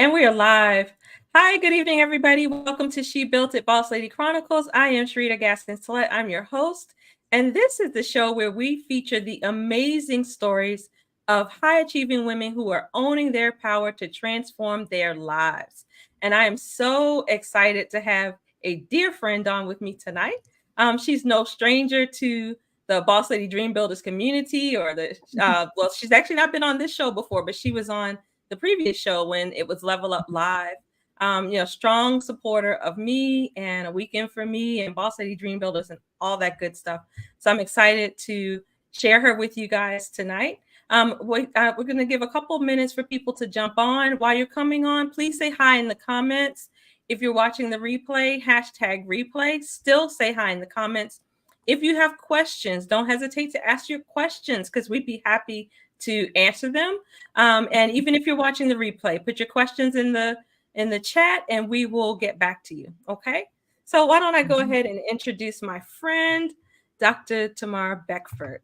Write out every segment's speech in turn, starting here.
And we are live. Hi, good evening, everybody. Welcome to She Built It Boss Lady Chronicles. I am Sharita Gaskin-Slett. I'm your host. And this is the show where we feature the amazing stories of high achieving women who are owning their power to transform their lives. And I am so excited to have a dear friend on with me tonight. She's no stranger to the Boss Lady Dream Builders community or well, she's actually not been on this show before, but she was on the previous show when it was Level Up Live. Strong supporter of me and A Weekend for Me and Boss Lady Dream Builders and all that good stuff. So I'm excited to share her with you guys tonight. We're going to give a couple minutes for people to jump on. While you're coming on, please say hi in the comments. If you're watching the replay, hashtag replay, still say hi in the comments. If you have questions, don't hesitate to ask your questions because we'd be happy to answer them. And even if you're watching the replay, put your questions in the chat and we will get back to you. Okay. So why don't I go ahead and introduce my friend, Dr. Tamara Beckford.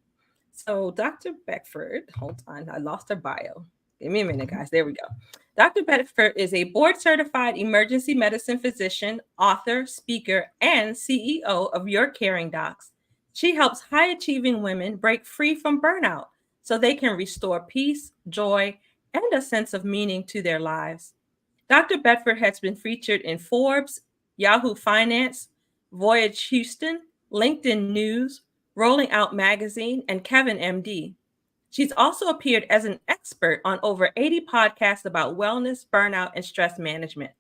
So Dr. Beckford, hold on, I lost her bio. Give me a minute, guys. There we go. Dr. Beckford is a board certified emergency medicine physician, author, speaker, and CEO of Your Caring Docs. She helps high achieving women break free from burnout so they can restore peace, joy, and a sense of meaning to their lives. Dr. Bedford has been featured in Forbes, Yahoo Finance, Voyage Houston, LinkedIn News, Rolling Out Magazine, and Kevin MD. She's also appeared as an expert on over 80 podcasts about wellness, burnout, and stress management.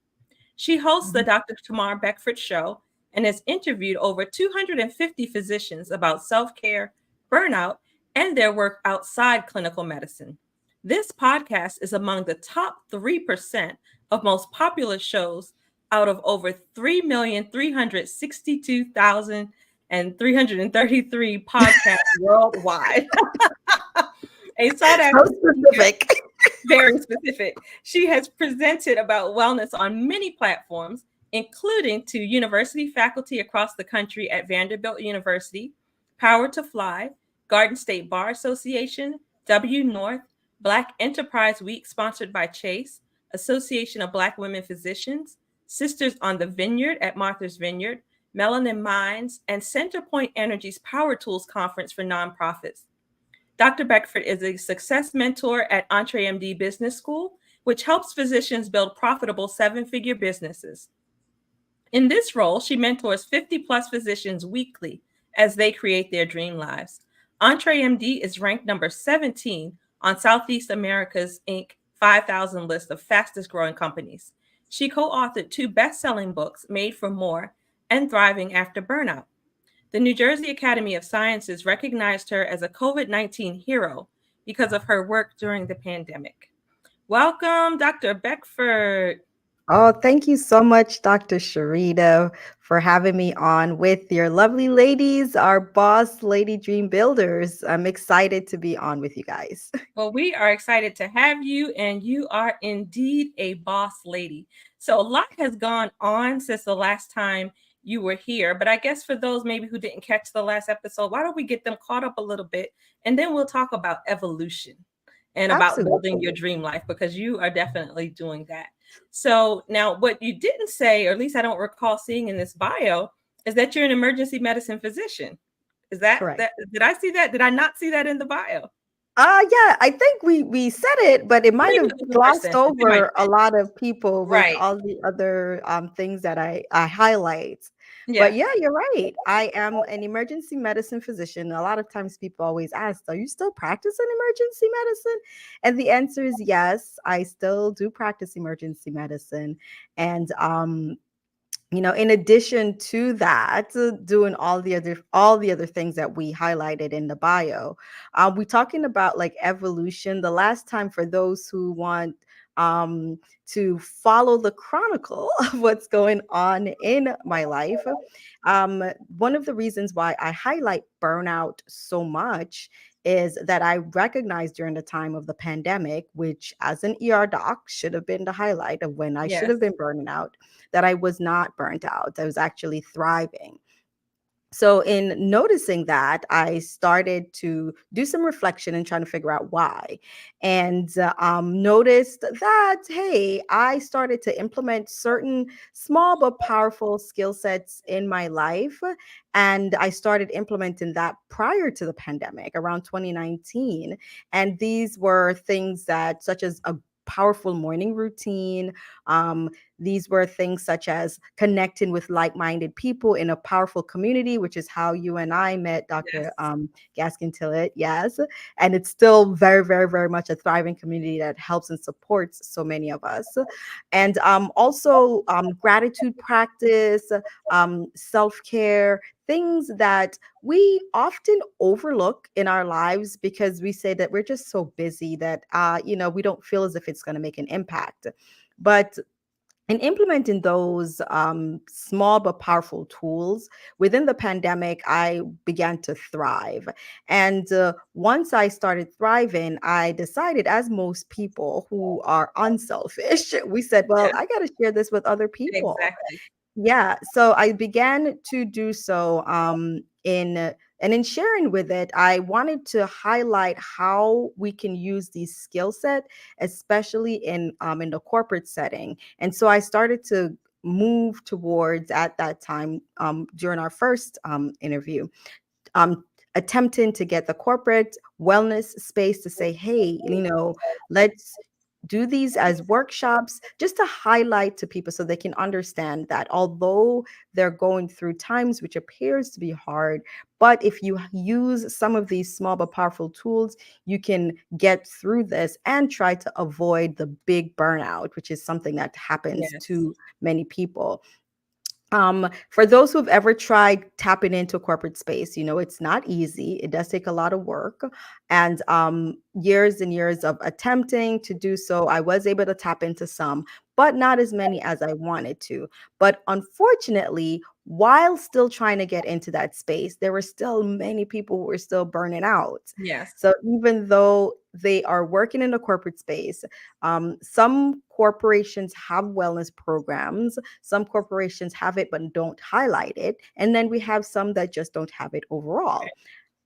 She hosts the Dr. Tamar Beckford Show and has interviewed over 250 physicians about self care, burnout, and their work outside clinical medicine. This podcast is among the top 3% of most popular shows out of over 3,362,333 podcasts worldwide. A sought So after speaker, specific. very specific. She has presented about wellness on many platforms, including to university faculty across the country at Vanderbilt University, Power to Fly, Garden State Bar Association, W North, Black Enterprise Week sponsored by Chase, Association of Black Women Physicians, Sisters on the Vineyard at Martha's Vineyard, Melanin Minds, and Centerpoint Energy's Power Tools Conference for nonprofits. Dr. Beckford is a success mentor at EntreMD Business School, which helps physicians build profitable seven-figure businesses. In this role, she mentors 50 plus physicians weekly as they create their dream lives. EntreMD is ranked number 17 on Southeast America's Inc. 5,000 list of fastest growing companies. She co-authored two best-selling books, Made for More and Thriving After Burnout. The New Jersey Academy of Sciences recognized her as a COVID-19 hero because of her work during the pandemic. Welcome, Dr. Beckford. Oh, thank you so much, Dr. Sharita, for having me on with your lovely ladies, our boss lady dream builders. I'm excited to be on with you guys. Well, we are excited to have you, and you are indeed a boss lady. So, a lot has gone on since the last time you were here. But I guess for those maybe who didn't catch the last episode, why don't we get them caught up a little bit? And then we'll talk about evolution and about building your Absolutely. dream life because you are definitely doing that. So, now what you didn't say, or at least I don't recall seeing in this bio, is that you're an emergency medicine physician. Is that Correct. did I see that? Did I not see that in the bio? Yeah, I think we said it, but it might Maybe have it was the first glossed sentence. It might over a have lot of people been. with Right. all the other things that I highlight. But Yeah. yeah, you're right. I am an emergency medicine physician. A lot of times people always ask, are you still practicing emergency medicine? And the answer is yes, I still do practice emergency medicine. And in addition to that, doing all the other things that we highlighted in the bio, we talking about like evolution. The last time, for those who want to follow the chronicle of what's going on in my life, one of the reasons why I highlight burnout so much is that I recognized during the time of the pandemic, which as an ER doc should have been the highlight of when I should Yes. have been burning out, that I was not burnt out. I was actually thriving. So, in noticing that, I started to do some reflection and trying to figure out why. And noticed that, hey, I started to implement certain small but powerful skill sets in my life. And I started implementing that prior to the pandemic around 2019. And these were things that, such as a powerful morning routine. These were things such as connecting with like minded people in a powerful community, which is how you and I met Dr. Yes. Gaskin Tillett. Yes. And it's still very, very, very much a thriving community that helps and supports so many of us. And also gratitude practice, self care, things that we often overlook in our lives because we say that we're just so busy that, we don't feel as if it's going to make an impact. But in implementing those small but powerful tools within the pandemic, I began to thrive. And once I started thriving, I decided, as most people who are unselfish, we said, well, Yeah. I got to share this with other people. Exactly. Yeah, so I began to do so in sharing with it, I wanted to highlight how we can use these skill set, especially in the corporate setting. And so I started to move towards at that time during our first interview um, attempting to get the corporate wellness space to say, hey, let's do these as workshops just to highlight to people so they can understand that although they're going through times which appears to be hard, but if you use some of these small but powerful tools, you can get through this and try to avoid the big burnout, which is something that happens Yes. to many people. For those who've ever tried tapping into a corporate space, it's not easy. It does take a lot of work and years and years of attempting to do so. I was able to tap into some, but not as many as I wanted to. But unfortunately, while still trying to get into that space, there were still many people who were still burning out. Yes. So even though they are working in a corporate space, some corporations have wellness programs, some corporations have it but don't highlight it. And then we have some that just don't have it overall.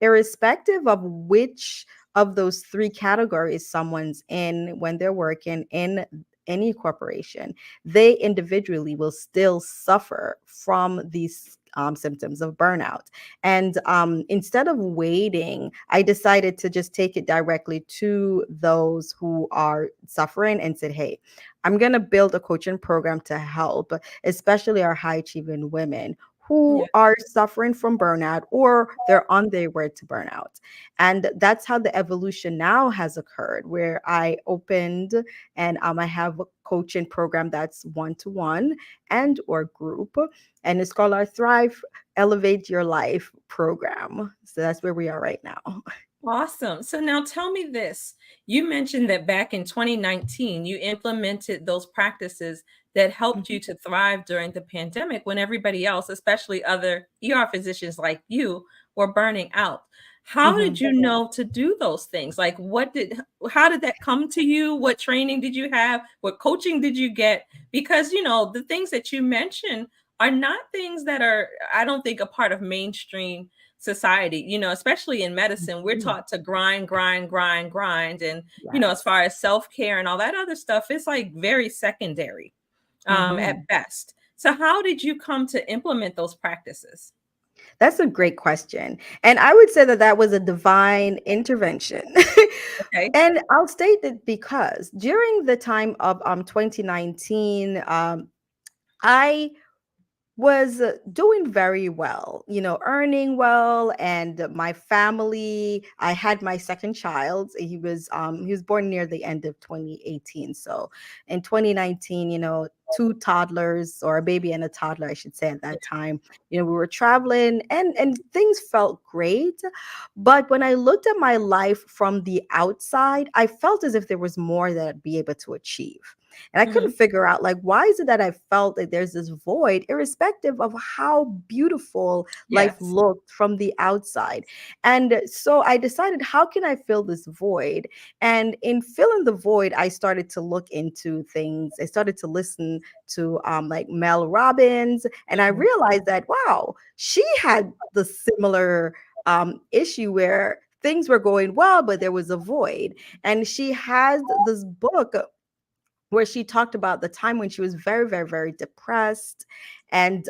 Irrespective of which of those three categories someone's in when they're working in any corporation, they individually will still suffer from these symptoms of burnout. And instead of waiting, I decided to just take it directly to those who are suffering and said, hey, I'm going to build a coaching program to help, especially our high achieving women Yeah. who are suffering from burnout or they're on their way to burnout. And that's how the evolution now has occurred, where I opened and I have a coaching program that's one-to-one and or group, and it's called our Thrive Elevate Your Life program. So that's where we are right now. Awesome. So now tell me this. You mentioned that back in 2019, you implemented those practices that helped Mhm, you to thrive during the pandemic when everybody else, especially other ER physicians like you, were burning out. How did mhm, you know to do those things? Like how did that come to you? What training did you have? What coaching did you get? Because, the things that you mentioned are not things that are, I don't think, a part of mainstream society, especially in medicine. We're mhm. taught to grind, grind, grind, grind. And, as Yes. far as self-care and all that other stuff, it's like very secondary Mhm. at best. So how did you come to implement those practices? That's a great question. And I would say that that was a divine intervention. Okay. And I'll state that because during the time of 2019, I was doing very well, earning well, and my family. I had my second child. He was born near the end of 2018. So in 2019, two toddlers, or a baby and a toddler, I should say, at that time. We were traveling and things felt great. But when I looked at my life from the outside, I felt as if there was more that I'd be able to achieve. And I couldn't Mhm. figure out, like, why is it that I felt that there's this void, irrespective of how beautiful life Yes. looked from the outside. And so I decided, how can I fill this void? And in filling the void, I started to look into things. I started to listen listen to like Mel Robbins, and I Mhm. realized that wow, she had the similar issue where things were going well, but there was a void. And she has this book where she talked about the time when she was very, very, very depressed. And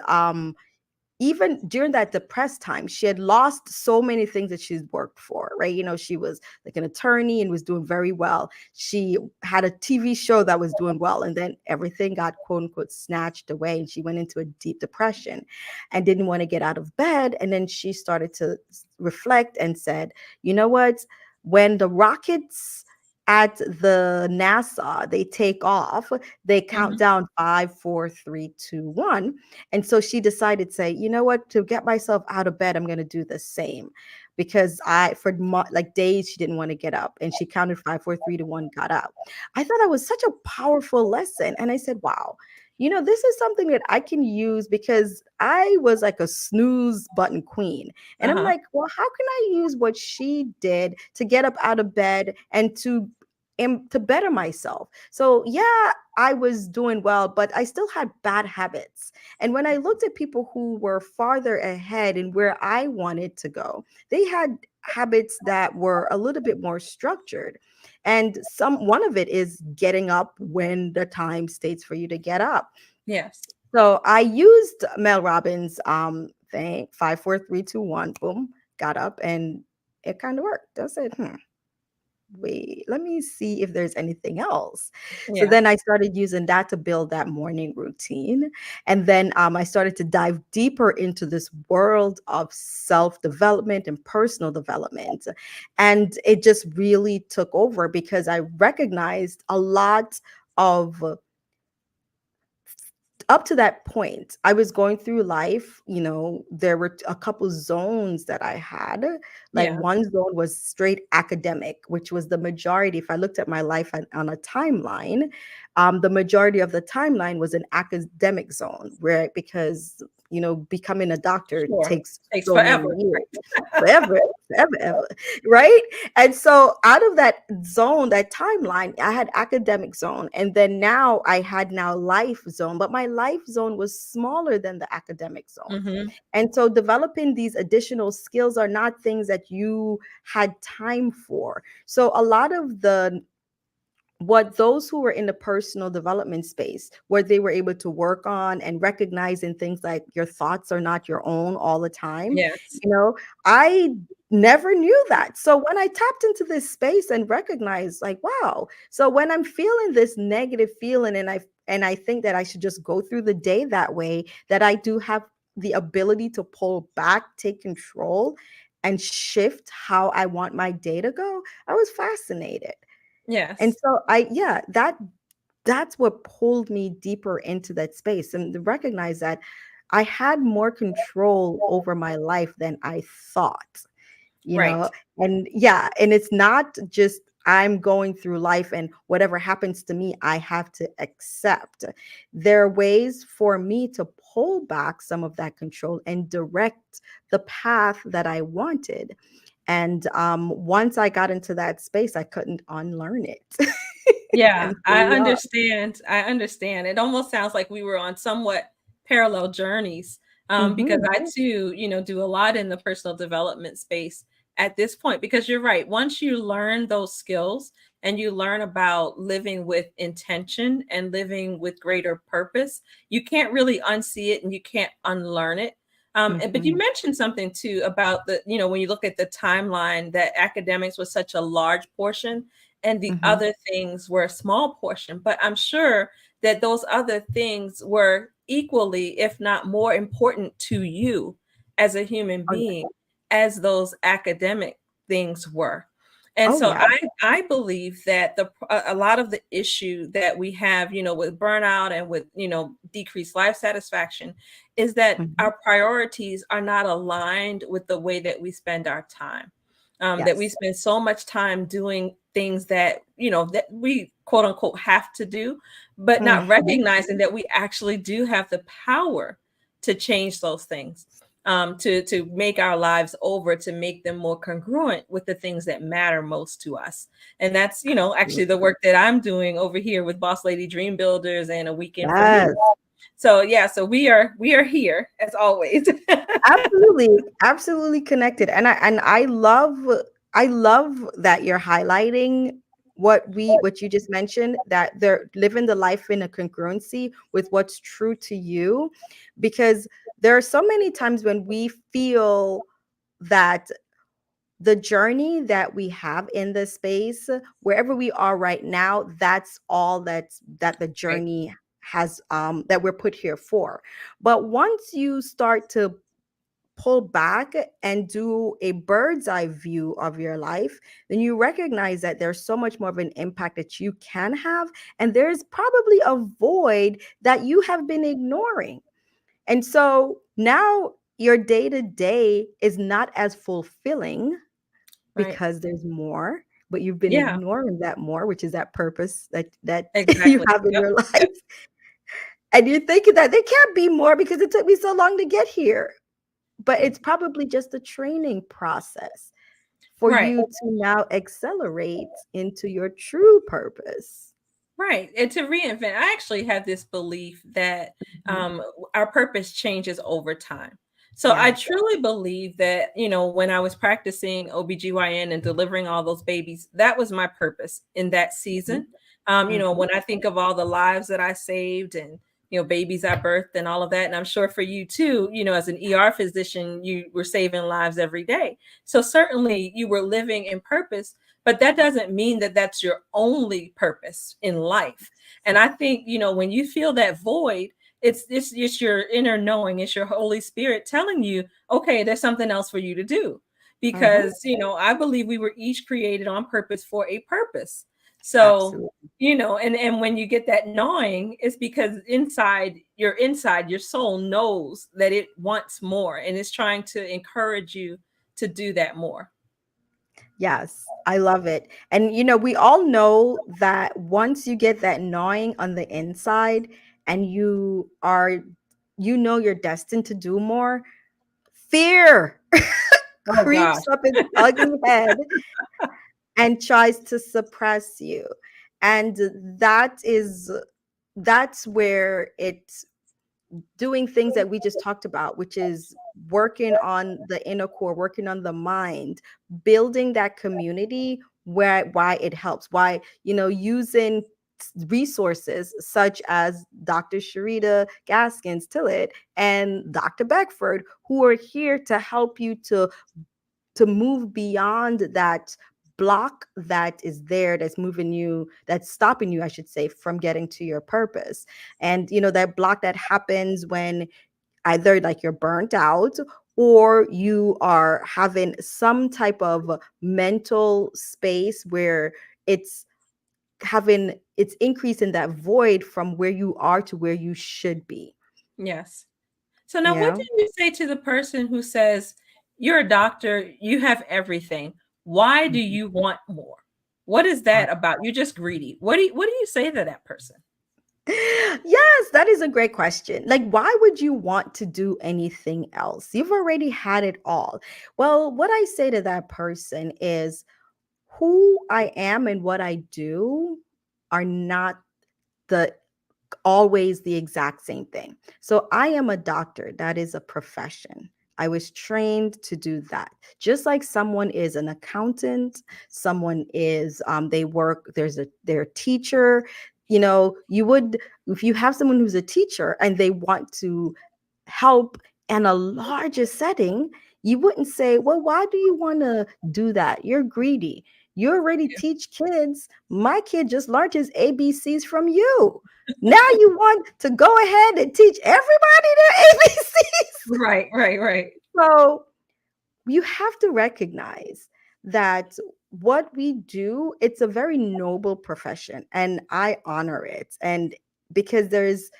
even during that depressed time, she had lost so many things that she's worked for, right? You know, she was like an attorney and was doing very well. She had a TV show that was doing well, and then everything got quote unquote snatched away. And she went into a deep depression and didn't want to get out of bed. And then she started to reflect and said, you know what? When the rockets at the NASA they take off, they count Mhm. down 5, 4, 3, 2, 1. And so she decided to say, you know what, to get myself out of bed, I'm going to do the same. Because like days, she didn't want to get up. And she counted 5, 4, 3, 2, 1, got up. I thought that was such a powerful lesson. And I said, wow, you know, this is something that I can use because I was like a snooze button queen. And I'm Uh-huh. like, well, how can I use what she did to get up out of bed and to better myself? So yeah, I was doing well, but I still had bad habits. And when I looked at people who were farther ahead and where I wanted to go, they had habits that were a little bit more structured. And one of it is getting up when the time states for you to get up. Yes. So I used Mel Robbins thing, 5, 4, 3, 2, 1, boom, got up, and it kind of worked. I said, wait, let me see if there's anything else. So Yeah. then I started using that to build that morning routine. And then I started to dive deeper into this world of self-development and personal development. And it just really took over because I recognized a lot of up to that point, I was going through life, you know, there were a couple zones that I had. Like Yeah. one zone was straight academic, which was the majority. If I looked at my life on a timeline, the majority of the timeline was an academic zone, where because you know, becoming a doctor Sure. takes Takes so many forever. years, forever, forever, ever, right? And so out of that zone, that timeline, I had academic zone. And then now I had now life zone, but my life zone was smaller than the academic zone. Mhm. And so developing these additional skills are not things that you had time for. So a lot of the what those who were in the personal development space, where they were able to work on and recognizing things like your thoughts are not your own all the time, Yes. you know, I never knew that. So when I tapped into this space and recognized like, wow, so when I'm feeling this negative feeling and I think that I should just go through the day that way, that I do have the ability to pull back, take control, and shift how I want my day to go, I was fascinated. And Yes. so yeah, that's what pulled me deeper into that space and to recognize that I had more control over my life than I thought, you Right. know? And yeah, and it's not just I'm going through life and whatever happens to me, I have to accept. There are ways for me to pull back some of that control and direct the path that I wanted. And once I got into that space, I couldn't unlearn it. Yeah, And here I we are. understand. I understand. It almost sounds like we were on somewhat parallel journeys, because Mhm. I too, do a lot in the personal development space at this point. Because you're right. Once you learn those skills and you learn about living with intention and living with greater purpose, you can't really unsee it and you can't unlearn it. But you Mhm. mentioned something too about when you look at the timeline, that academics was such a large portion and the Mhm. other things were a small portion. But I'm sure that those other things were equally, if not more important to you as a human Oh, yeah. being as those academic things were. And Oh, so yeah. I believe that a lot of the issue that we have, with burnout and with, decreased life satisfaction is that Mhm. our priorities are not aligned with the way that we spend our time. That we Yes. spend so much time doing things that that we quote unquote have to do, but not Mhm. recognizing that we actually do have the power to change those things. to make our lives over, to make them more congruent with the things that matter most to us. And that's, actually the work that I'm doing over here with Boss Lady Dream Builders and A Weekend for Me. Yes. So yeah, so we are here as always. Absolutely, absolutely connected. And I love that you're highlighting what you just mentioned, that they're living the life in a congruency with what's true to you, because there are so many times when we feel that the journey that we have in this space, wherever we are right now, that's all that the Right, journey has, that we're put here for. But once you start to pull back and do a bird's eye view of your life, then you recognize that there's so much more of an impact that you can have. And there's probably a void that you have been ignoring. And so now your day to day is not as fulfilling right. because there's more, but you've been Yeah, ignoring that more, which is that purpose that you exactly. have in Yep. your life. And you're thinking that there can't be more because it took me so long to get here. But it's probably just a training process for Right. you to now accelerate into your true purpose. Right. And to reinvent, I actually have this belief that Mhm. our purpose changes over time. So I Yes. truly believe that, when I was practicing OBGYN and delivering all those babies, that was my purpose in that Mhm. season. Mhm. When I think of all the lives that I saved and, babies I birthed and all of that, and I'm sure for you too, as an ER physician, you were saving lives every day. So certainly you were living in purpose, but that doesn't mean that that's your only purpose in life. And I think, when you feel that void, it's your inner knowing, it's your Holy Spirit telling you, okay, there's something else for you to do. Mhm. Because, I believe we were each created on purpose for a purpose. So, Absolutely. and when you get that gnawing, it's because inside your soul knows that it wants more and it's trying to encourage you to do that more. Yes, I love it. And we all know that once you get that gnawing on the inside and you're destined to do more, fear Oh gosh. creeps up its ugly head and tries to suppress you. And that's where it's doing things that we just talked about, which is working on the inner core, working on the mind, building that community, why it helps, why using resources such as Dr. Sharita Gaskins Tillett and Dr. Beckford, who are here to help you to move beyond that block that is there, that's stopping you, I should say, from getting to your purpose. And that block that happens when either like you're burnt out or you are having some type of mental space where it's it's increasing that void from where you are to where you should be. Yes. So now what Yeah. do you say to the person who says, you're a doctor, you have everything. Why do Mhm. you want more? What is that about? You're just greedy. What do you say to that person? Yes, that is a great question. Like, why would you want to do anything else? You've already had it all. Well, what I say to that person is who I am and what I do are not the always the exact same thing. So I am a doctor. That is a profession. I was trained to do that. Just like someone is an accountant, someone is they work, they're a teacher. You would, if you have someone who's a teacher and they want to help in a larger setting, you wouldn't say, well, why do you want to do that? You're greedy. You already teach kids. My kid just learned his ABCs from you. Now you want to go ahead and teach everybody their ABCs. Right, right, right. So you have to recognize that what we do, it's a very noble profession and I honor it. And because there's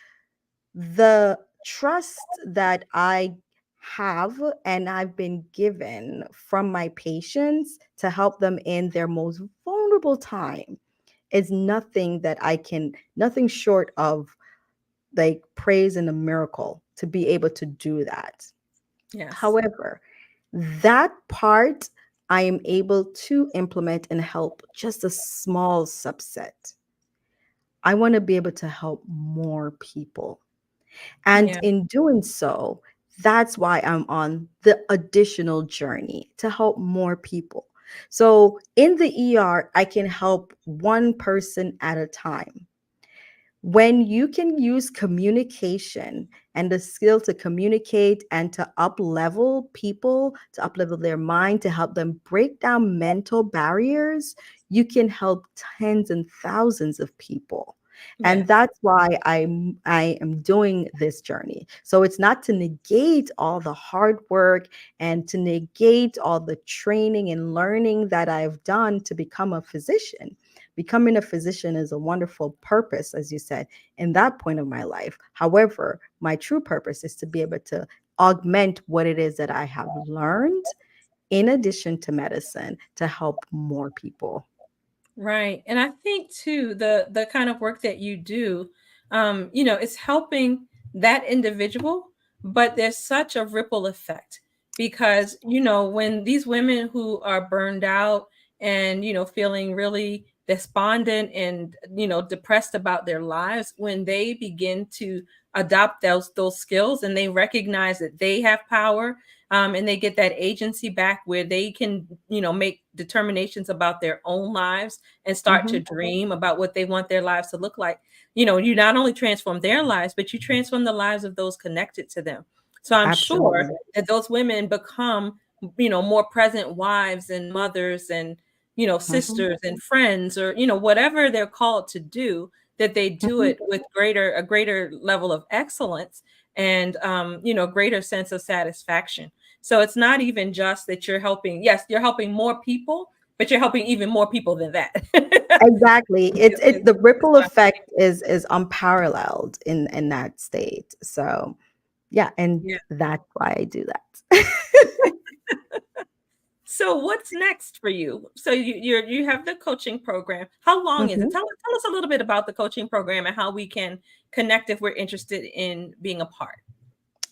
the trust that I have and I've been given from my patients to help them in their most vulnerable time is nothing short of like praise and a miracle to be able to do that. Yes. However, that part I am able to implement and help just a small subset. I want to be able to help more people. And Yeah. in doing so, that's why I'm on the additional journey to help more people. So in the ER, I can help one person at a time. When you can use communication and the skill to communicate and to up level people, to up level their mind, to help them break down mental barriers, you can help tens and thousands of people. And Yes. that's why I am doing this journey. So it's not to negate all the hard work and to negate all the training and learning that I've done to become a physician. Becoming a physician is a wonderful purpose, as you said, in that point of my life. However, my true purpose is to be able to augment what it is that I have learned in addition to medicine to help more people. Right. And I think too, the kind of work that you do, it's helping that individual, but there's such a ripple effect because, when these women who are burned out and, feeling really despondent and, depressed about their lives, when they begin to adopt those skills and they recognize that they have power, and they get that agency back where they can, make determinations about their own lives and start to Mhm. dream about what they want their lives to look like. You not only transform their lives, but you transform the lives of those connected to them. So I'm sure Absolutely. that those women become, more present wives and mothers and, Mhm. sisters and friends, or, whatever they're called to do, that they do Mhm. it with a greater level of excellence and, greater sense of satisfaction. So it's not even just that you're helping, yes, you're helping more people, but you're helping even more people than that. Exactly. It's It's it the ripple fascinating. effect is unparalleled in that state. So yeah, and Yeah. that's why I do that. So what's next for you? So you have the coaching program. How long is it? Mhm. Tell us a little bit about the coaching program and how we can connect if we're interested in being a part.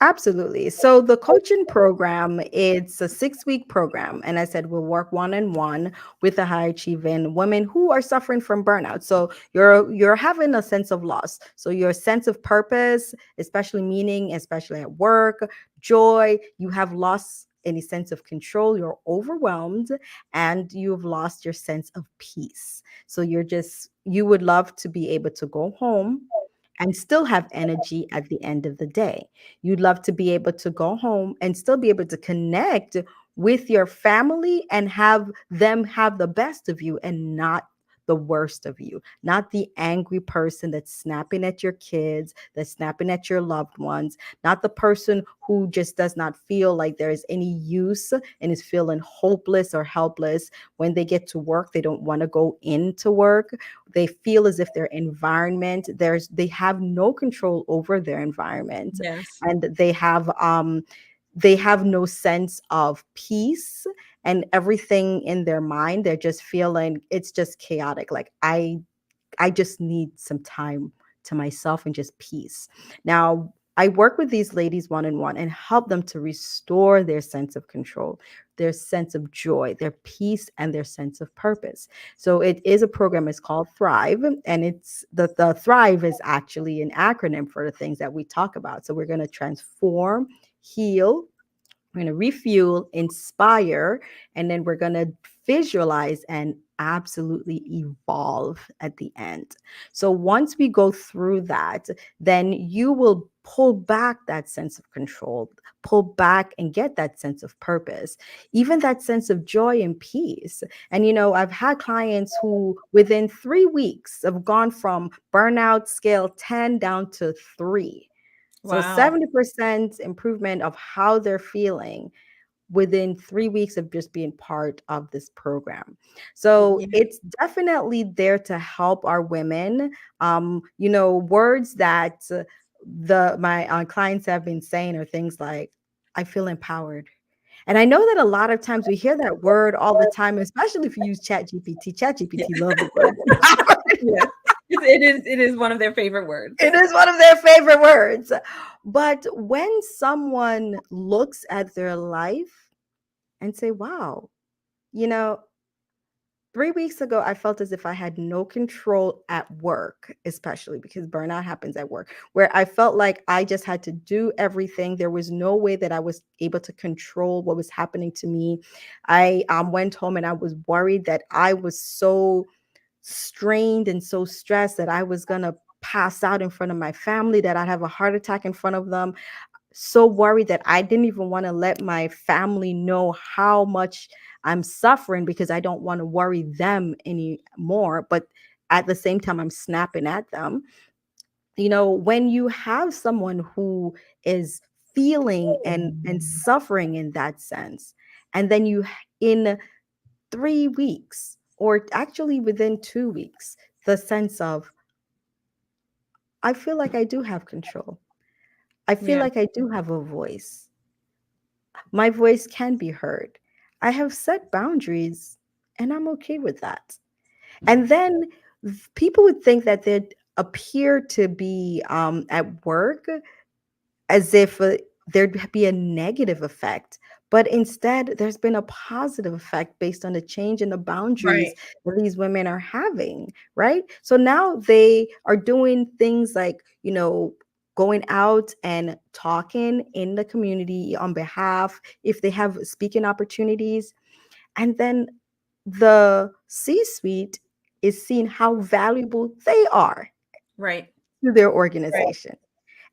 Absolutely. So the coaching program, it's a 6-week program. And I said we'll work one-on-one with the high achieving women who are suffering from burnout. So you're having a sense of loss. So your sense of purpose, especially meaning, especially at work, joy, you have lost any sense of control, you're overwhelmed, and you've lost your sense of peace. So you would love to be able to go home and still have energy at the end of the day. You'd love to be able to go home and still be able to connect with your family and have them have the best of you and not the worst of you, not the angry person that's snapping at your kids, that's snapping at your loved ones, not the person who just does not feel like there is any use and is feeling hopeless or helpless. When they get to work, they don't want to go into work. They feel as if their environment, they have no control over their environment, Yes. and they have no sense of peace, and everything in their mind, they're just feeling it's just chaotic. Like I just need some time to myself and just peace. Now, I work with these ladies one on one and help them to restore their sense of control, their sense of joy, their peace, and their sense of purpose. So it is a program. It's called Thrive, and it's the Thrive is actually an acronym for the things that we talk about. So we're going to transform, heal, we're going to refuel, inspire, and then we're going to visualize and absolutely evolve at the end. So once we go through that, then you will pull back that sense of control, pull back and get that sense of purpose, even that sense of joy and peace. And, I've had clients who within 3 weeks have gone from burnout scale 10 down to 3. So Wow. 70% improvement of how they're feeling within 3 weeks of just being part of this program. So Yeah. it's definitely there to help our women. Words that the my clients have been saying are things like, "I feel empowered." And I know that a lot of times we hear that word all the time, especially if you use Chat GPT. Chat Yeah. GPT love the word empowered. Yeah. It is one of their favorite words. It is one of their favorite words. But when someone looks at their life and say, wow, you know, 3 weeks ago, I felt as if I had no control at work, especially because burnout happens at work, where I felt like I just had to do everything. There was no way that I was able to control what was happening to me. I went home and I was worried that I was so strained and so stressed that I was going to pass out in front of my family, that I'd have a heart attack in front of them. So worried that I didn't even want to let my family know how much I'm suffering because I don't want to worry them anymore. But at the same time, I'm snapping at them. When you have someone who is feeling and suffering in that sense, and then in 3 weeks, or actually within 2 weeks, the sense of, I feel like I do have control. I feel Yeah. like I do have a voice. My voice can be heard. I have set boundaries and I'm okay with that. And then people would think that they'd appear to be at work as if there'd be a negative effect. But instead, there's been a positive effect based on the change in the boundaries Right. that these women are having, right? So now they are doing things like, going out and talking in the community on behalf, if they have speaking opportunities. And then the C suite is seeing how valuable they are Right. to their Right. organization.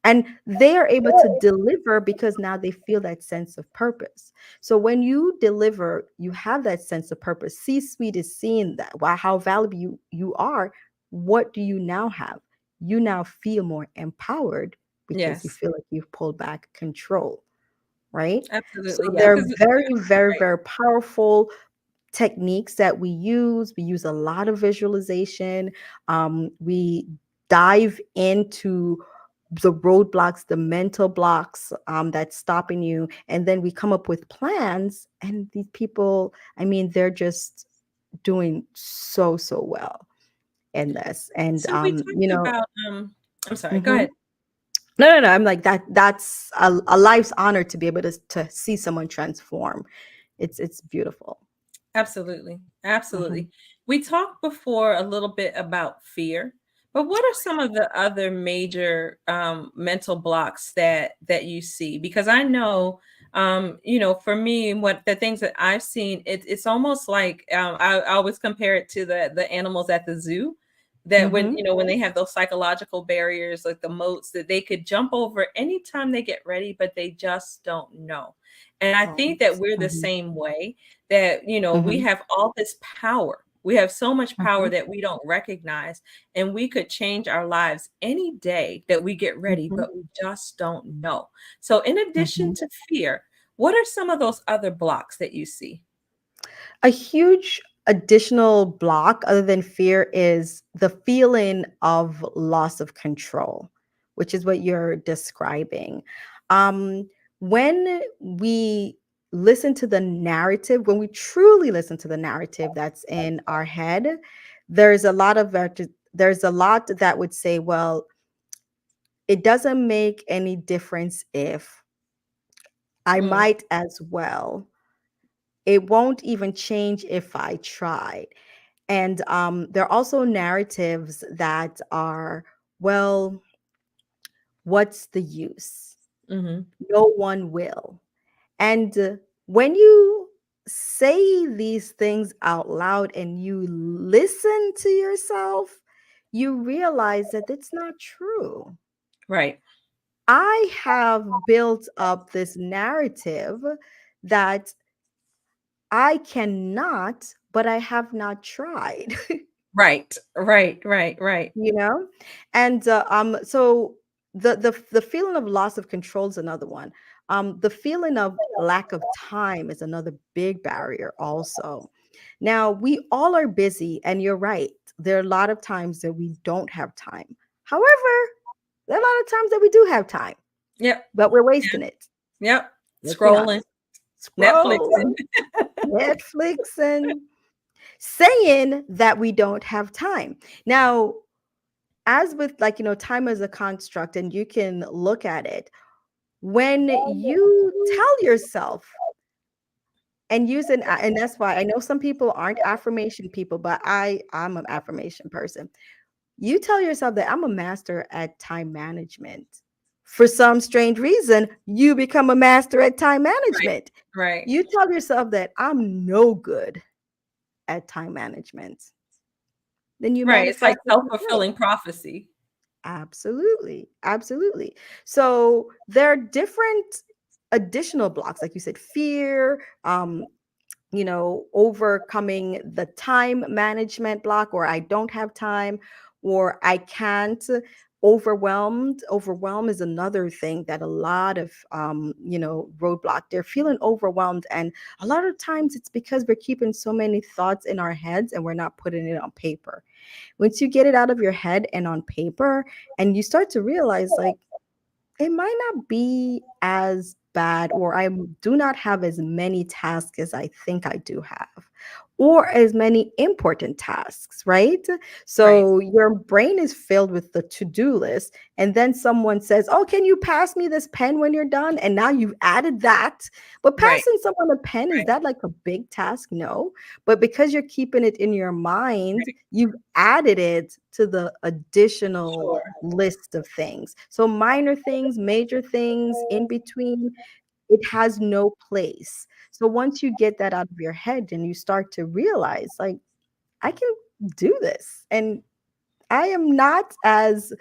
And they are able to deliver because now they feel that sense of purpose. So when you deliver, you have that sense of purpose. C suite is seeing that. Wow, how valuable you are. What do you now have? You now feel more empowered because you Yes. feel like you've pulled back control, right? So Absolutely. Yes. they're Because very, very, right. very powerful techniques that we use. We use a lot of visualization. We dive into the roadblocks, the mental blocks that's stopping you. And then we come up with plans. And these people, I mean, they're just doing so, so well in this. And, So we talked about I'm sorry, go mhm. ahead. No, no, no. I'm like that. That's a life's honor to be able to see someone transform. It's beautiful. Absolutely. Mhm. Absolutely. We talked before a little bit about fear, but what are some of the other major mental blocks that you see? Because I know, for me, what the things that I've seen, it's almost like I always compare it to the animals at the zoo. That when Mhm. when they have those psychological barriers, like the moats, that they could jump over anytime they get ready, but they just don't know. And I think that we're the Mhm. same way, that we Mhm. have all this power. We have so much power Mhm. that we don't recognize, and we could change our lives any day that we get ready, Mhm. but we just don't know. So in addition Mhm. to fear, what are some of those other blocks that you see? A huge additional block other than fear is the feeling of loss of control, which is what you're describing. Um, when we listen to the narrative, when we truly listen to the narrative that's in our head, there's a lot of there's a lot that would say, well, it doesn't make any difference if I Mm, might as well. It won't even change if I tried. And there are also narratives that are, well, what's the use? mhm. No one will. And when you say these things out loud and you listen to yourself, you realize that it's not true. Right. I have built up this narrative that I cannot, but I have not tried. Right. Right. Right. Right. you know and so the feeling of loss of control is another one. The feeling of lack of time is another big barrier also. Now we all are busy, and you're right, there are a lot of times that we don't have time. However, there are a lot of times that we do have time, Yep. but we're Yeah. wasting it. Yep. Let's be Scrolling, honest. Netflixing. Scrolling, Netflixing, saying that we don't have time. Now, as with, like, time as a construct, and you can look at it when you tell yourself and use and that's why I know some people aren't affirmation people, but I'm an affirmation person. You tell yourself that I'm a master at time management. For some strange reason, you become a master at time Right. management. Right. You tell yourself that I'm no good at time management. Then you Right. It's like manifest what you say. self-fulfilling prophecy. Absolutely. Absolutely. So there are different additional blocks, like you said, fear, overcoming the time management block, or I don't have time, or I can't. Overwhelmed. Overwhelm is another thing that a lot of, roadblock. They're feeling overwhelmed. And a lot of times it's because we're keeping so many thoughts in our heads and we're not putting it on paper. Once you get it out of your head and on paper, and you start to realize, like, it might not be as bad, or I do not have as many tasks as I think I do have, or as many important tasks, right? Right. So your brain is filled with the to-do list, and then someone says, "Oh, can you pass me this pen when you're done?" And now you've added that. But Right. passing someone a pen, is Right. that like a big task? No. But because you're keeping it in your mind, Right. you've added it to the additional Sure. list of things. So minor things, major things, in between, it has no place. So once you get that out of your head and you start to realize, like, I can do this, and I am not as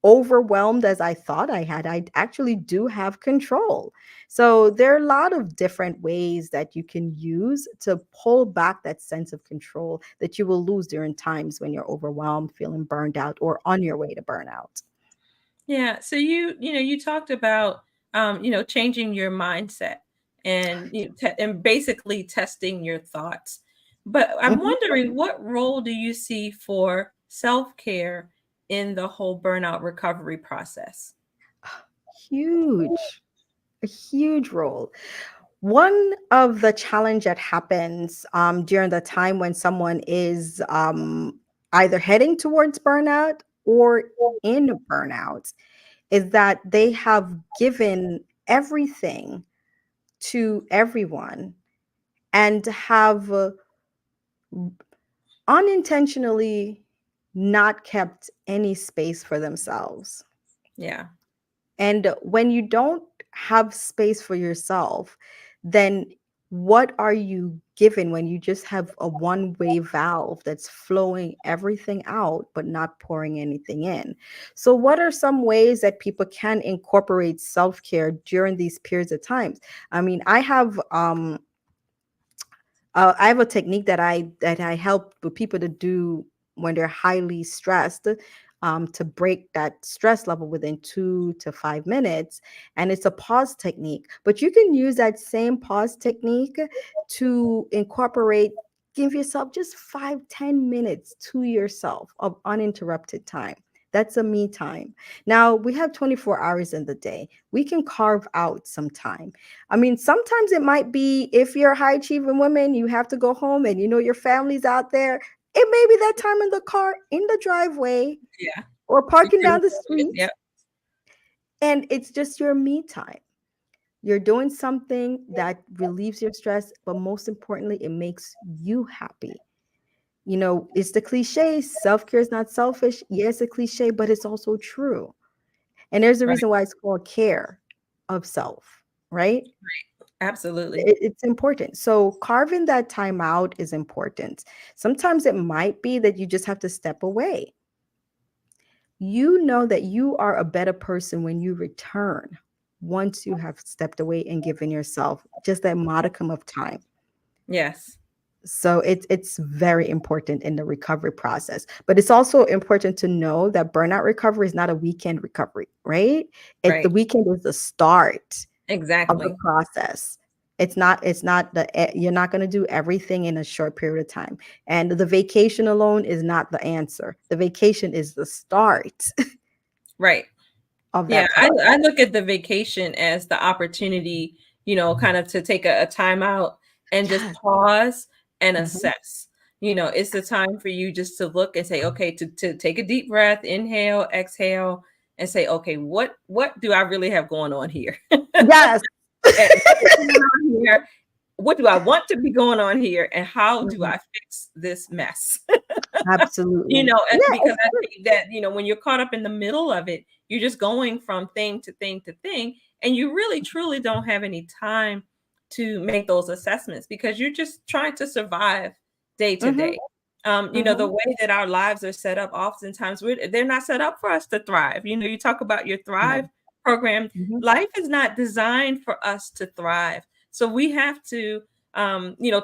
overwhelmed as I thought I had. I actually do have control. So there are a lot of different ways that you can use to pull back that sense of control that you will lose during times when you're overwhelmed, feeling burned out, or on your way to burnout. Yeah. So you talked about, changing your mindset and and basically testing your thoughts. But I'm Mhm. wondering, what role do you see for self-care in the whole burnout recovery process? Huge, a huge role. One of the challenge that happens during the time when someone is either heading towards burnout or in burnout is that they have given everything to everyone and have unintentionally not kept any space for themselves. Yeah. And when you don't have space for yourself, then what are you given when you just have a one-way valve that's flowing everything out but not pouring anything in? So, what are some ways that people can incorporate self-care during these periods of times? I mean, I have a technique that I help with people to do when they're highly stressed, to break that stress level within 2 to 5 minutes, and it's a pause technique. But you can use that same pause technique to incorporate. Give yourself just 5-10 minutes to yourself of uninterrupted time. That's a me time. Now we have 24 hours in the day. We can carve out some time. I mean, sometimes it might be, if you're a high achieving woman, you have to go home and your family's out there. It may be that time in the car, in the driveway, Yeah. or You parking can down the do it. street, Yep. and it's just your me time. You're doing something that relieves your stress, but most importantly, it makes you happy. It's the cliche, self care is not selfish. Yes, a cliche, but it's also true. And there's a Right. reason why it's called care of self, right? Absolutely. It's important. So carving that time out is important. Sometimes it might be that you just have to step away. You know that you are a better person when you return, once you have stepped away and given yourself just that modicum of time. Yes. So it's very important in the recovery process. But it's also important to know that burnout recovery is not a weekend recovery, right? The Right. weekend is the start of the Exactly. process. It's not you're not going to do everything in a short period of time. And the vacation alone is not the answer. The vacation is the start Right. of Yeah, that I process. look at the vacation as the opportunity, kind of to take a time out and just Yes. pause and Mhm. assess. It's the time for you just to look and say, okay, to take a deep breath, inhale, exhale, and say, okay, what do I really have going on here? Yes. And what is going on here? What do I want to be going on here? And how do Mhm. I fix this mess? Absolutely. Yeah, Because it's I true. think that, when you're caught up in the middle of it, you're just going from thing to thing to thing, and you really truly don't have any time to make those assessments because you're just trying to survive day to Mhm, day. The mhm. way that our lives are set up, oftentimes they're not set up for us to thrive. You talk about your No. Thrive program. Mhm, Life is not designed for us to thrive. So we have to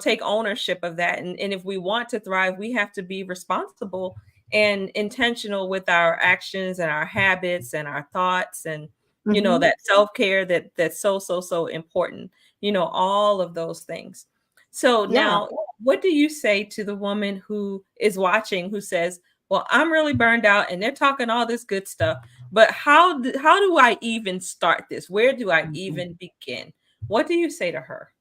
take ownership of that. And if we want to thrive, we have to be responsible and intentional with our actions and our habits and our thoughts and mhm. that self-care that's so important, all of those things. So Yeah. now, what do you say to the woman who is watching who says, well, I'm really burned out and they're talking all this good stuff, but how do I even start this? Where do I Mhm. even begin? What do you say to her?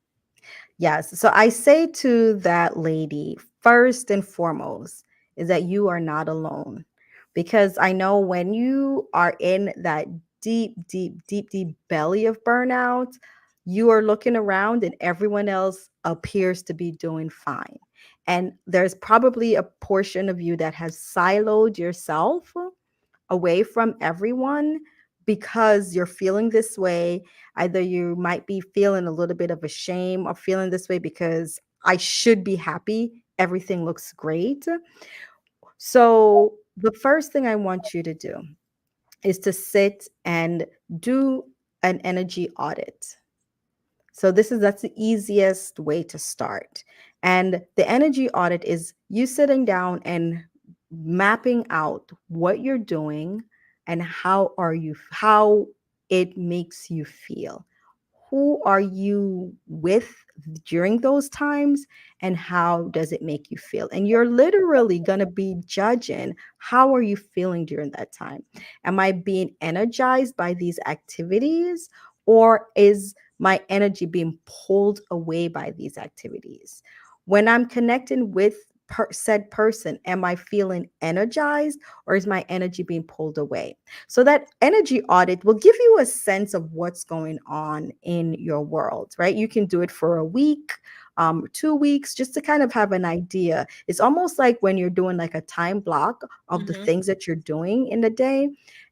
Yes. So I say to that lady, first and foremost, is that you are not alone. Because I know when you are in that deep, deep, deep, deep belly of burnout, you are looking around and everyone else appears to be doing fine. And there's probably a portion of you that has siloed yourself away from everyone because you're feeling this way. Either you might be feeling a little bit of a shame or feeling this way because I should be happy. Everything looks great. So, the first thing I want you to do is to sit and do an energy audit. So that's the easiest way to start. And the energy audit is you sitting down and mapping out what you're doing and how it makes you feel. Who are you with during those times and how does it make you feel? And you're literally going to be judging how are you feeling during that time? Am I being energized by these activities or is my energy being pulled away by these activities? When I'm connecting with said person, am I feeling energized or is my energy being pulled away? So that energy audit will give you a sense of what's going on in your world, right? You can do it for a week, 2 weeks, just to kind of have an idea. It's almost like when you're doing like a time block of the Mhm. things that you're doing in the day.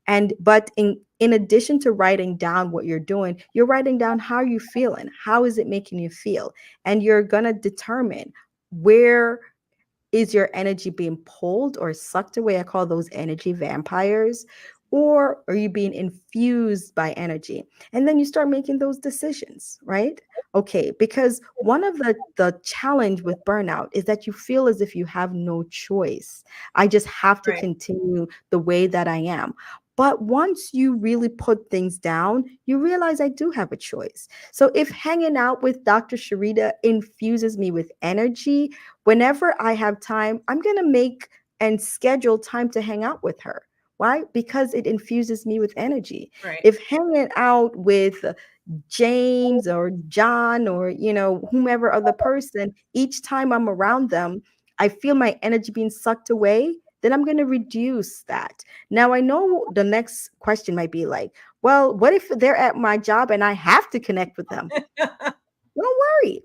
And but in addition to writing down what you're doing, you're writing down how you're feeling. How is it making you feel? And you're gonna determine where is your energy being pulled or sucked away? I call those energy vampires. Or are you being infused by energy? And then you start making those decisions, right? Okay, because one of the challenge with burnout is that you feel as if you have no choice. I just have to Right. continue the way that I am. But once you really put things down, you realize I do have a choice. So if hanging out with Dr. Sharita infuses me with energy, whenever I have time, I'm going to make and schedule time to hang out with her. Why? Because it infuses me with energy. Right. If hanging out with James or John or whomever other person, each time I'm around them, I feel my energy being sucked away, then I'm going to reduce that. Now I know the next question might be like, well, what if they're at my job and I have to connect with them? Don't worry.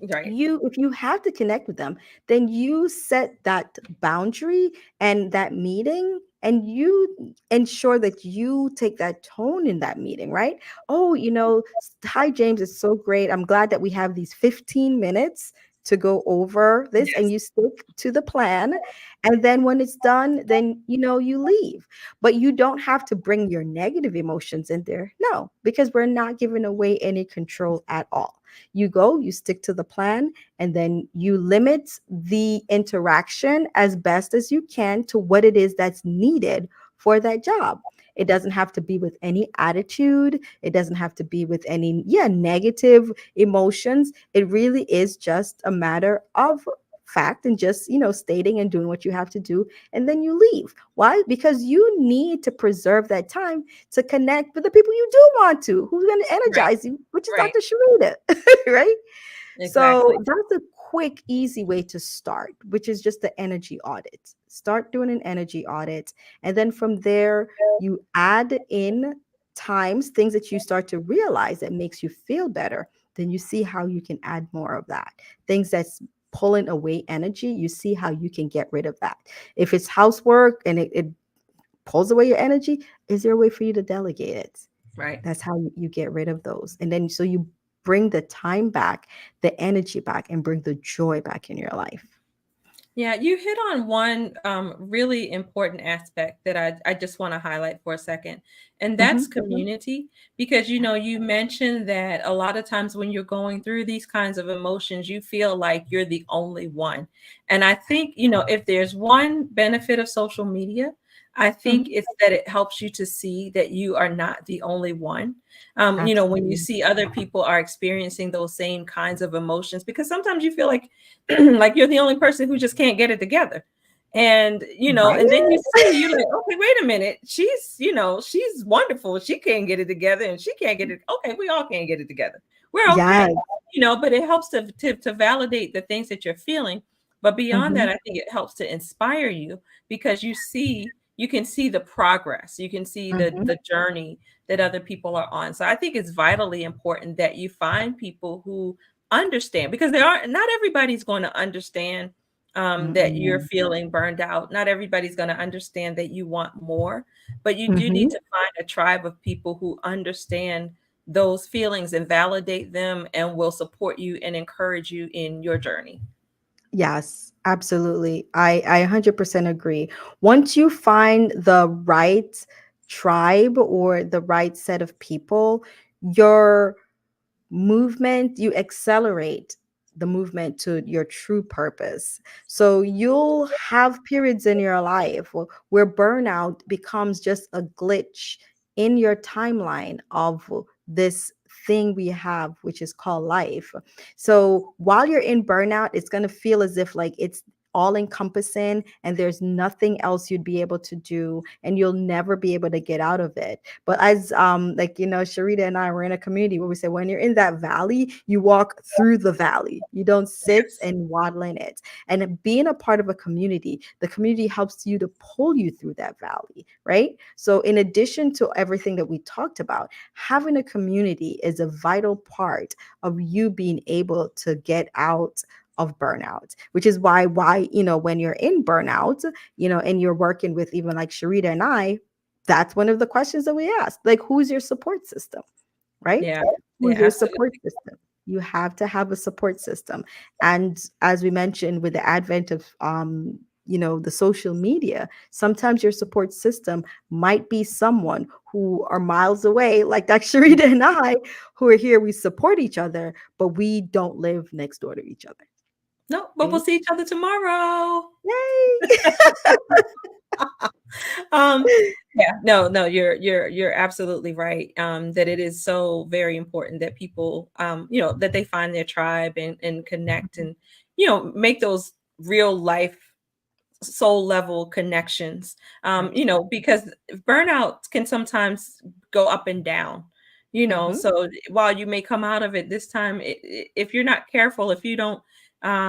Right. You If you have to connect with them, then you set that boundary and that meeting, and you ensure that you take that tone in that meeting, right? Oh, hi James, it's so great, I'm glad that we have these 15 minutes to go over this, and Yes. you stick to the plan. And then when it's done, then you leave. But you don't have to bring your negative emotions in there, no, because we're not giving away any control at all. You go, you stick to the plan, and then you limit the interaction as best as you can to what it is that's needed for that job. It doesn't have to be with any attitude. It doesn't have to be with any, negative emotions. It really is just a matter of fact and just, stating and doing what you have to do. And then you leave. Why? Because you need to preserve that time to connect with the people you do want to, who's going to Right. energize you, which is Right. Dr. Sharita, right? So Exactly. that's a quick, easy way to start, which is just the energy audit. Start doing an energy audit. And then from there, you add in times, things that you start to realize that makes you feel better. Then you see how you can add more of that. Things that's pulling away energy, you see how you can get rid of that. If it's housework and it pulls away your energy, is there a way for you to delegate it? Right. That's how you get rid of those. And then so you bring the time back, the energy back, and bring the joy back in your life. Yeah, you hit on one really important aspect that I just want to highlight for a second, and that's Mhm. community. Because, you mentioned that a lot of times when you're going through these kinds of emotions, you feel like you're the only one. And I think, if there's one benefit of social media, I think Mhm. it's that it helps you to see that you are not the only one. When you Absolutely. see other people are experiencing those same kinds of emotions, because sometimes you feel like like you're the only person who just can't get it together. And Right? and then you're like, okay, wait a minute, she's wonderful, she can't get it together, and she can't get it. Okay, we all can't get it together, we're okay. Yes. But it helps to validate the things that you're feeling. But beyond that, Mhm. I think it helps to inspire you, because you can see the progress, you can see Mhm. the journey that other people are on. So I think it's vitally important that you find people who understand, because there are not everybody's going to understand that you're Mm-mm. feeling burned out. Not everybody's going to understand that you want more, but you do need Mhm. to find a tribe of people who understand those feelings and validate them and will support you and encourage you in your journey. Yes, absolutely. I 100% agree. Once you find the right tribe or the right set of people, your movement, you accelerate the movement to your true purpose. So you'll have periods in your life where burnout becomes just a glitch in your timeline of this thing we have, which is called life. So while you're in burnout, it's going to feel as if like it's all encompassing and there's nothing else you'd be able to do and you'll never be able to get out of it. But as like Sharita and I were in a community where we said when you're in that valley, you walk through the valley. You don't sit Yes. and waddle in it. And being a part of a community, the community helps you to pull you through that valley, right? So in addition to everything that we talked about, having a community is a vital part of you being able to get out of burnout, which is why when you're in burnout, and you're working with even like Sharita and I, that's one of the questions that we ask. Like, who's your support system, right? Yeah. Yeah, Who's your support absolutely. system? You have to have a support system. And as we mentioned, with the advent of the social media, sometimes your support system might be someone who are miles away, like that Sharita and I, who are here. We support each other, but we don't live next door to each other, No, but we'll right? see each other tomorrow. Yay! um yeah, no, you're absolutely right, that it is so very important that people that they find their tribe and connect, and make those real life soul level connections, Absolutely. because burnout can sometimes go up and down, Hmm. so while you may come out of it this time, if you're not careful, if you don't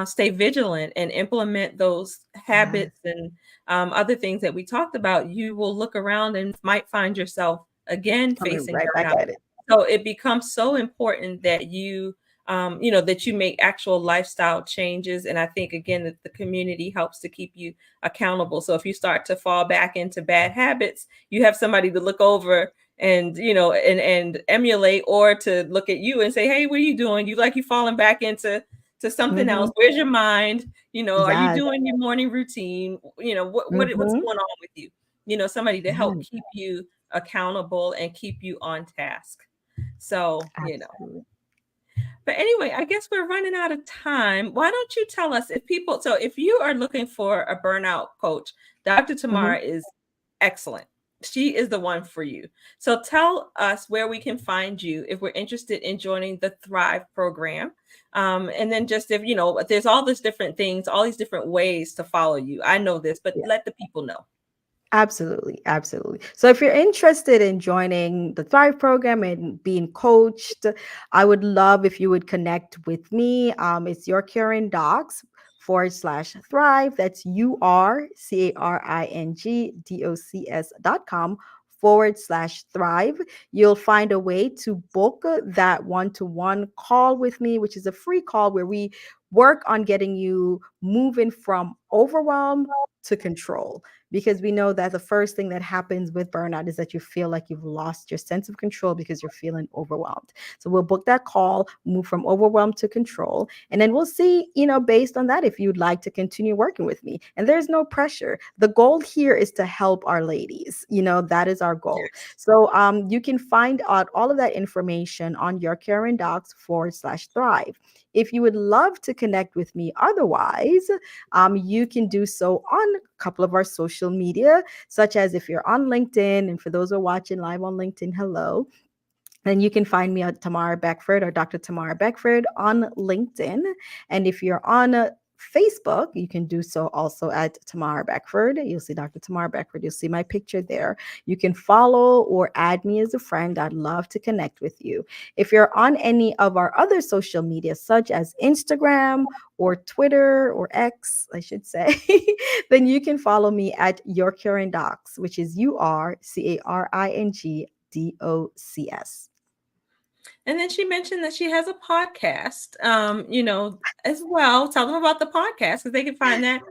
stay vigilant and implement those Yes. habits and other things that we talked about, you will look around and might find yourself again Coming facing right back burnout. at it. So it becomes so important that that you make actual lifestyle changes. And I think again that the community helps to keep you accountable. So if you start to fall back into bad habits, you have somebody to look over and and emulate, or to look at you and say, hey, what are you doing? You falling back into something else. Hmm. Where's your mind? Are you Yes. doing your morning routine? What's Hmm. going on with you? Somebody to help Yes. keep you accountable and keep you on task. So Absolutely. but anyway, I guess we're running out of time. Why don't you tell us, if you are looking for a burnout coach, Dr. Hmm. Tamara is excellent. She is the one for you. So tell us where we can find you if we're interested in joining the Thrive program. And then just if, there's all these different things, all these different ways to follow you. I know this, but Yeah. let the people know. Absolutely, absolutely. So if you're interested in joining the Thrive program and being coached, I would love if you would connect with me. It's your Karen Docs /Thrive. That's URCARINGDOCS.com /Thrive. You'll find a way to book that one-to-one call with me, which is a free call where we work on getting you moving from overwhelm to control, because we know that the first thing that happens with burnout is that you feel like you've lost your sense of control because you're feeling overwhelmed. So we'll book that call, move from overwhelmed to control, and then we'll see, based on that, if you'd like to continue working with me. And there's no pressure. The goal here is to help our ladies. That is our goal. Yes. So you can find out all of that information on your Karen Docs /Thrive. If you would love to connect with me otherwise, you can do so on a couple of our social media, such as if you're on LinkedIn. And for those who are watching live on LinkedIn, hello. And you can find me at Tamara Beckford or Dr. Tamara Beckford on LinkedIn. And if you're on Facebook, you can do so also at Tamara Beckford. You'll see Dr. Tamara Beckford. You'll see my picture there. You can follow or add me as a friend. I'd love to connect with you. If you're on any of our other social media, such as Instagram or Twitter or X, I should say, then you can follow me at Your Karen Docs, which is URCARINGDOCS. And then she mentioned that she has a podcast, as well. Tell them about the podcast because they can find that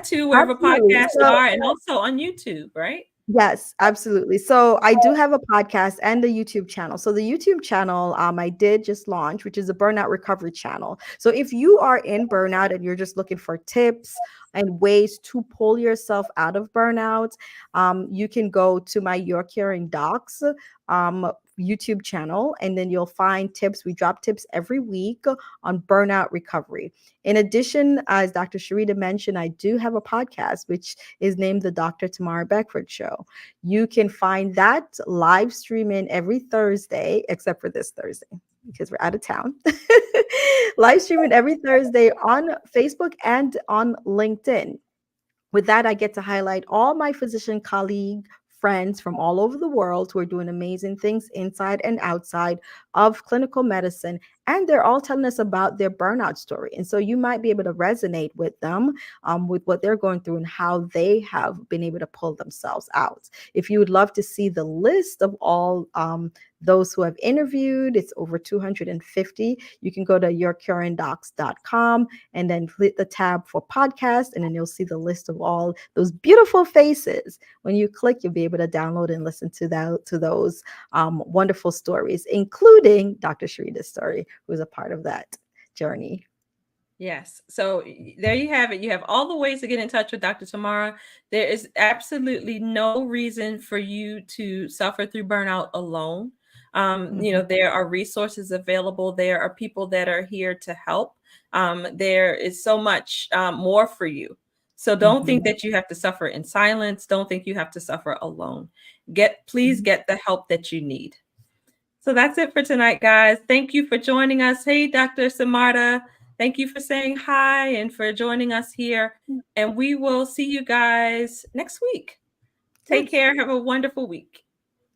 too wherever Absolutely. podcasts So, are, and also on YouTube, right? yes, absolutely. So I do have a podcast and a YouTube channel. So the YouTube channel I did just launch, which is a burnout recovery channel. So if you are in burnout and you're just looking for tips and ways to pull yourself out of burnout, you can go to my Your Caring Docs YouTube channel, and then you'll find tips. We drop tips every week on burnout recovery. In addition, as Dr. Sharita mentioned, I do have a podcast, which is named the Dr. Tamara Beckford Show. You can find that live streaming every Thursday, except for this Thursday, because we're out of town. Live streaming every Thursday on Facebook and on LinkedIn. With that, I get to highlight all my physician colleague friends from all over the world who are doing amazing things inside and outside of clinical medicine. And they're all telling us about their burnout story. And so you might be able to resonate with them, with what they're going through and how they have been able to pull themselves out. If you would love to see the list of all those who have interviewed, it's over 250. You can go to yourcaringdocs.com and then click the tab for podcast, and then you'll see the list of all those beautiful faces. When you click, you'll be able to download and listen to those wonderful stories, including Dr. Sharita's story, who is a part of that journey. Yes. So there you have it. You have all the ways to get in touch with Dr. Tamara. There is absolutely no reason for you to suffer through burnout alone. There are resources available. There are people that are here to help. There is so much more for you. So don't think that you have to suffer in silence. Don't think you have to suffer alone. Please get the help that you need. So that's it for tonight, guys. Thank you for joining us. Hey, Dr. Samarta. Thank you for saying hi and for joining us here. And we will see you guys next week. Take care. Have a wonderful week.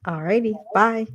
All righty. Bye.